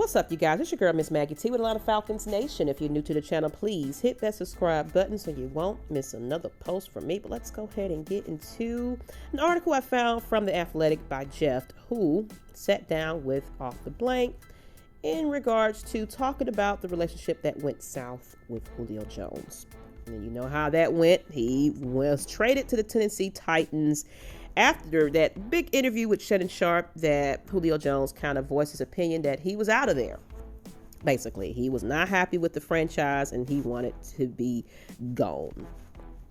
What's up, you guys? It's your girl, Ms Maggie T with Atlanta Falcons Nation. If you're new to the channel, please hit that subscribe button so you won't miss another post from me. But let's go ahead and get into an article I found from The Athletic by Jeff, who sat down with Arthur Blank in regards to talking about the relationship that went south with Julio Jones. And you know how that went. He was traded to the Tennessee Titans after that big interview with Shannon Sharpe that Julio Jones kind of voiced his opinion that he was out of there. Basically, he was not happy with the franchise and he wanted to be gone.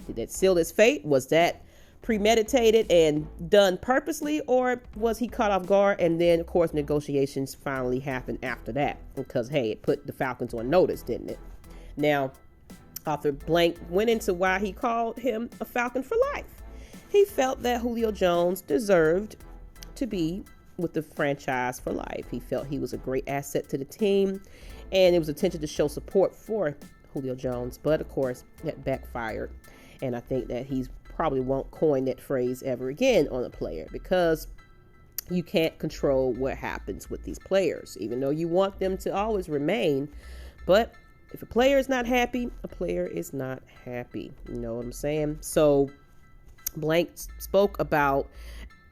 Did that seal his fate? Was that premeditated and done purposely, or was he caught off guard? And then, of course, negotiations finally happened after that because, hey, it put the Falcons on notice, didn't it? Now, Arthur Blank went into why he called him a Falcon for life. He felt that Julio Jones deserved to be with the franchise for life. He felt he was a great asset to the team, and it was intention to show support for Julio Jones. But, of course, that backfired, and I think that he probably won't coin that phrase ever again on a player because you can't control what happens with these players, even though you want them to always remain. But if a player is not happy, a player is not happy. You know what I'm saying? So Blank spoke about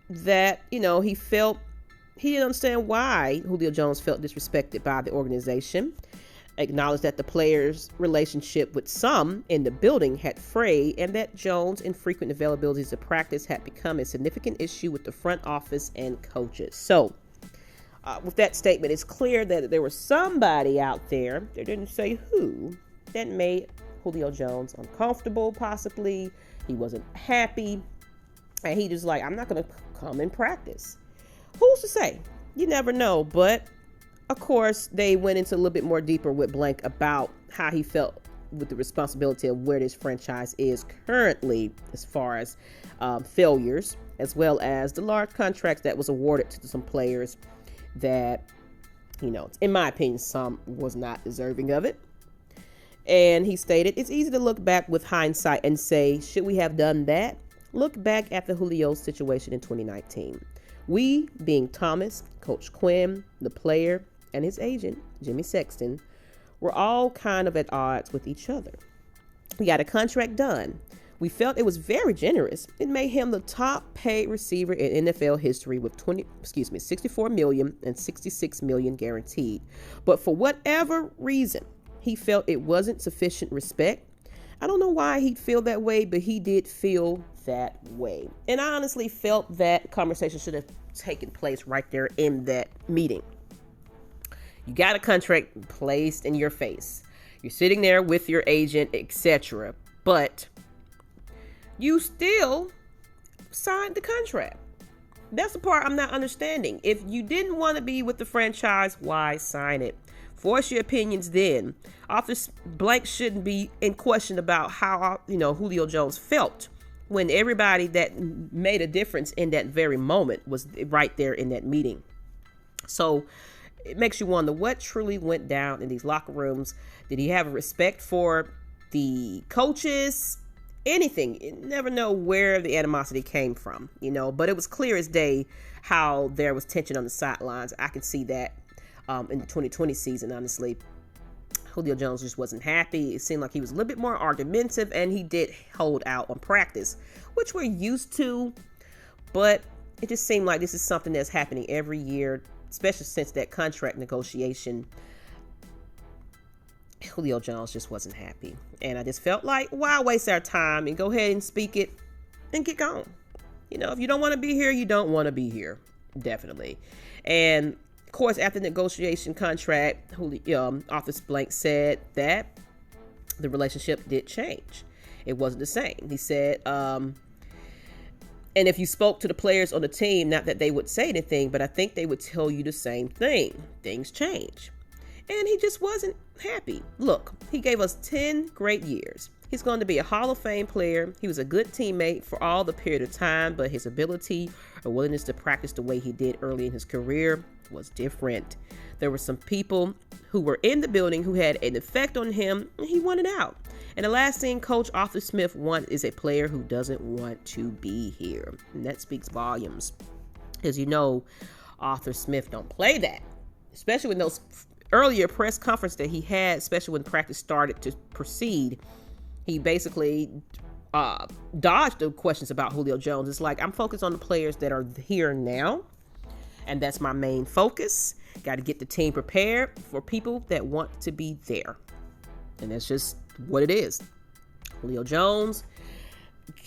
that, he didn't understand why Julio Jones felt disrespected by the organization, acknowledged that the players' relationship with some in the building had frayed, and that Jones' infrequent availabilities to practice had become a significant issue with the front office and coaches. So, with that statement, it's clear that there was somebody out there, they didn't say who, that made Julio Jones uncomfortable, possibly. He wasn't happy, and he just like, I'm not going to come and practice. Who's to say? You never know. But, of course, they went into a little bit more deeper with Blank about how he felt with the responsibility of where this franchise is currently as far as failures, as well as the large contracts that was awarded to some players that, in my opinion, some was not deserving of it. And he stated, it's easy to look back with hindsight and say, should we have done that? Look back at the Julio situation in 2019. We, being Thomas, Coach Quinn, the player, and his agent, Jimmy Sexton, were all kind of at odds with each other. We got a contract done. We felt it was very generous. It made him the top paid receiver in NFL history with $64 million and $66 million guaranteed. But for whatever reason, he felt it wasn't sufficient respect. I don't know why he'd feel that way, but he did feel that way. And I honestly felt that conversation should have taken place right there in that meeting. You got a contract placed in your face. You're sitting there with your agent, etc. But you still signed the contract. That's the part I'm not understanding. If you didn't want to be with the franchise, why sign it? Voice your opinions then. Arthur Blank shouldn't be in question about how, Julio Jones felt when everybody that made a difference in that very moment was right there in that meeting. So it makes you wonder what truly went down in these locker rooms. Did he have a respect for the coaches? Anything. You never know where the animosity came from, but it was clear as day how there was tension on the sidelines. I can see that in the 2020 season, honestly. Julio Jones just wasn't happy. It seemed like he was a little bit more argumentative, and he did hold out on practice, which we're used to, but it just seemed like this is something that's happening every year, especially since that contract negotiation. Julio Jones just wasn't happy, and I just felt like, why waste our time and go ahead and speak it and get gone. If you don't want to be here, you don't want to be here, definitely. And of course, after the negotiation contract, Arthur Blank said that the relationship did change. It wasn't the same. He said, and if you spoke to the players on the team, not that they would say anything, but I think they would tell you the same thing. Things change. And he just wasn't happy. Look, he gave us 10 great years. He's going to be a Hall of Fame player. He was a good teammate for all the period of time, but his ability or willingness to practice the way he did early in his career was different. There were some people who were in the building who had an effect on him, and he wanted out. And the last thing Coach Arthur Smith wants is a player who doesn't want to be here. And that speaks volumes. As you know, Arthur Smith don't play that. especially when those earlier press conference that he had, especially when practice started to proceed, he basically dodged the questions about Julio Jones. It's like, I'm focused on the players that are here now, and that's my main focus. Got to get the team prepared for people that want to be there. And that's just what it is. Julio Jones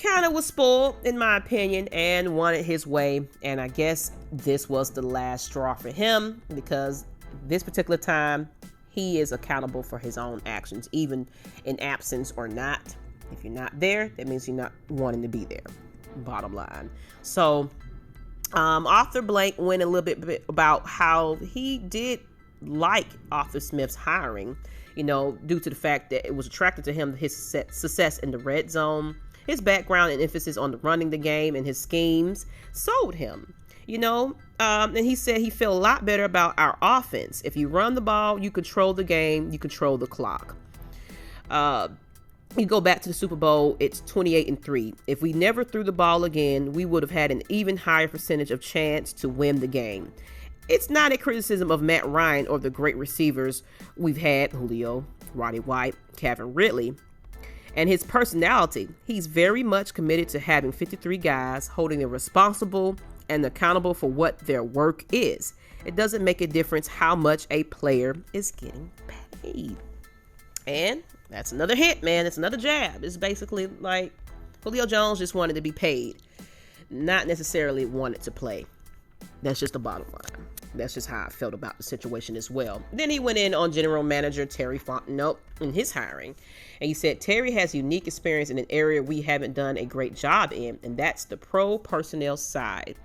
kind of was spoiled, in my opinion, and wanted his way. And I guess this was the last straw for him, because this particular time, he is accountable for his own actions, even in absence or not. If you're not there, that means you're not wanting to be there. Bottom line. So, Arthur Blank went a little bit about how he did like Arthur Smith's hiring, due to the fact that it was attracted to him, his success in the red zone, his background and emphasis on running the game, and his schemes sold him. And he said he felt a lot better about our offense. If you run the ball, you control the game, you control the clock. You go back to the Super Bowl, it's 28-3. If we never threw the ball again, we would have had an even higher percentage of chance to win the game. It's not a criticism of Matt Ryan or the great receivers we've had, Julio, Roddy White, Calvin Ridley, and his personality. He's very much committed to having 53 guys holding them responsible and accountable for what their work is. It doesn't make a difference how much a player is getting paid. And that's another hint, man. It's another jab. It's basically like Julio Jones just wanted to be paid, not necessarily wanted to play. That's just the bottom line. That's just how I felt about the situation as well. Then he went in on general manager Terry Fontenot in his hiring. And he said, Terry has unique experience in an area we haven't done a great job in, and that's the pro personnel side.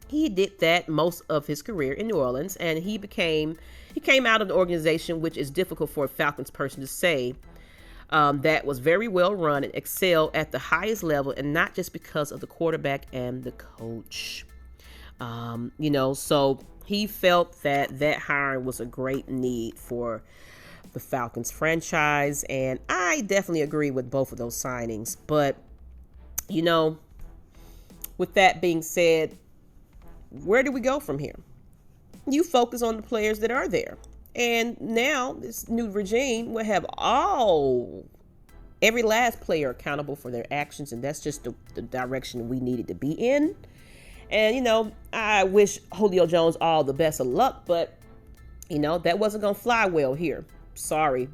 He did that most of his career in New Orleans, and he came out of the organization, which is difficult for a Falcons person to say, that was very well run and excel at the highest level, and not just because of the quarterback and the coach. So he felt that hiring was a great need for the Falcons franchise, and I definitely agree with both of those signings. But, with that being said, where do we go from here? You focus on the players that are there. And now this new regime will have every last player accountable for their actions. And that's just the direction we needed to be in. And, I wish Julio Jones all the best of luck, but, that wasn't going to fly well here. Sorry.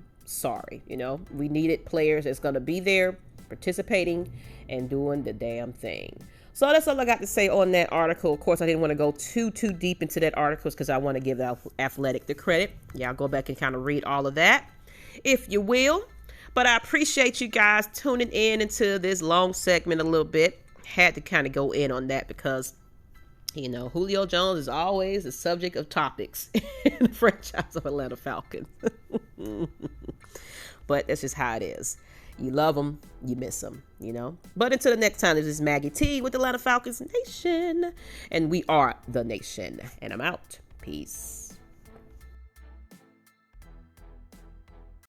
We needed players that's going to be there participating and doing the damn thing. So that's all I got to say on that article. Of course, I didn't want to go too deep into that article because I want to give the Athletic the credit. Yeah, I'll go back and kind of read all of that, if you will. But I appreciate you guys tuning in into this long segment a little bit. Had to kind of go in on that because, Julio Jones is always the subject of topics in the franchise of Atlanta Falcons. But that's just how it is. You love them, you miss them, But until the next time, this is Maggie T with Atlanta Falcons Nation. And we are the nation. And I'm out. Peace.